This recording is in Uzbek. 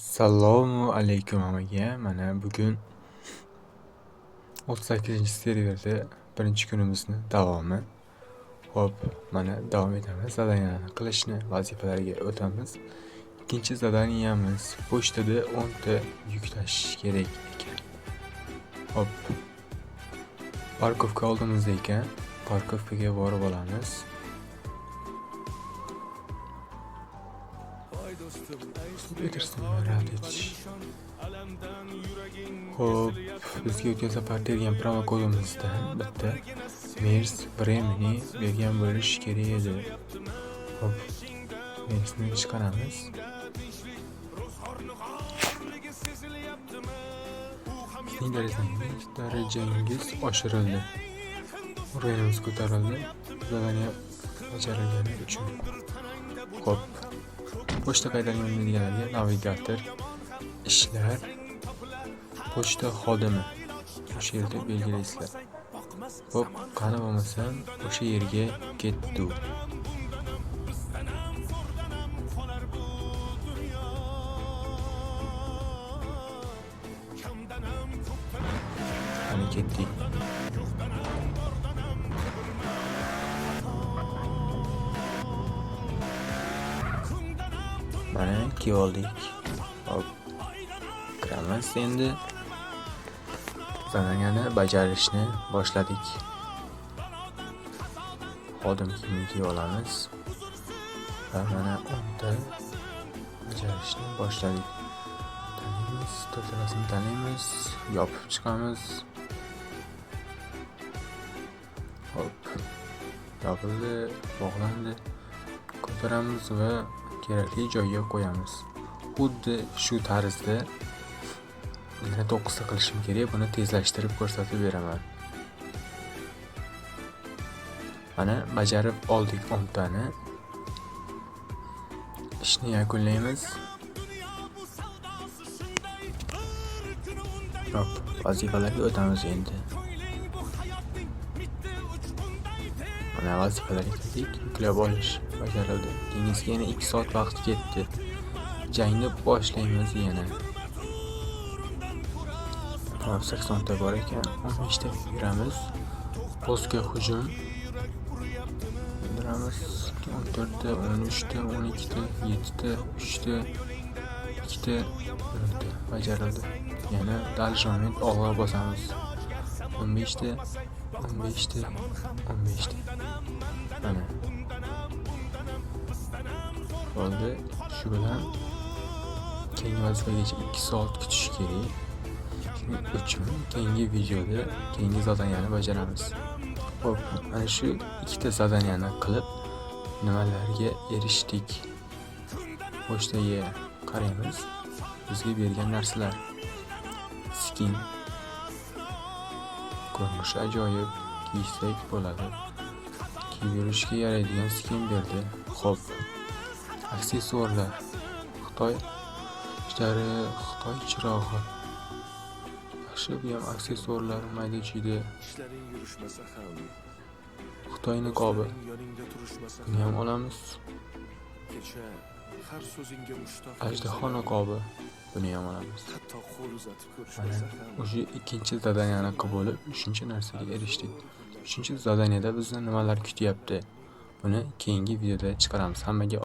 Assalomu alaykum hammaga. Mana bugun 38-serverda birinchi kunimizni davomi. Xo'p, mana davom etamiz. Zadaniyani qilishni, vazifalarga o'tamiz. Ikkinchi zadaniyamiz pochtada 10 ta yuk tashish kerak ekan. Xo'p. Parkovka oldimizda ekan. Parkovkaga borib olamiz. O'tirsin, rad etish. Xo'p, bizga o'tgan safar bergan promo kodimizdan bitta Mers Bremeni bergan bo'lish kerak edi. Xo'p, Mersni chiqaramiz. Sizning darajangiz oshirildi. O'rnimiz ko'tarildi. Zadaniya bajarilgani uchun. Xo'p. Pochta qaytarilmaydiganlarga navigator, ishlar, pochta xodimi o'sha yerda belgilaysizlar. Xo'p, qani bo'lmasam o'sha yerga ketdi. Qani ketdik. Mana kelib oldik. Hop. Kiramiz endi. Zadaniyani bajarishni boshladik. Xodim kiyimini olamiz. Va mana 10 ta bajarishni boshladik. Tanlaymiz, to'rtalasini tanlaymiz, yopib chiqamiz. Hop. Yopildi, bog'landi. Ko'taramiz va kerakli joyga qo'yamiz. Xuddi shu tarzda yana 9 ta qilishim kerak. Buni tezlashtirib ko'rsatib beraman. Mana bajarib oldik 10 tani. Ishni yakunlaymiz. Hop, vazifalarga o'tamiz endi. Mana vazifalarga kirdik. Yuklab olish bajarildi. Dengizga yana 2 soat vaqt ketdi. Jangni boshlaymiz yana. Hop, 80 ta bor ekan. 15 ta yuramiz. Postga hujum. Indiramiz. 14 ta, 13 ta, 12 ta, 7 ta, 3 ta, 2 ta, 1 ta bajarildi. Yana daljament og'ir bosamiz. 15 ta, 15 ta, 15 ta. Mana. Bo'ldi. Shu bilan keyingi vazifagacha 2 soat kutish kerak. Shuning uchun keyingi videoda keyingi zadaniyani bajaramiz. Xo'p, mana shu 2 ta zadaniyani qilib nimalarga erishdik? Pochtaga qaraymiz. Bizga bergan narsalar. Skin. Ko'rinishi ajoyib, kiysak bo'ladi. Kiyib yurishga yaraydigan skin berdi. Xo'p. Aksessuarlar. Xitoy ishlari, Xitoy chirog'i. Yaxshi, bu ham aksessuarlar mayda-chuyda. Ishlaring yurishmasa ham Xitoy niqobi. Buni ham olamiz. kecha har so'zingga mushtoq Ajdaho niqobi. Buni ham olamiz. hatto qo'l uzatib ko'rishmasa ham O'sha ikkinchi zadaniyani qilib bo'lib, 3-narsaga erishdik. 3-zadaniyada bizni nimalar kutyapti? Buni keyingi videoda chiqaramiz. Hammaga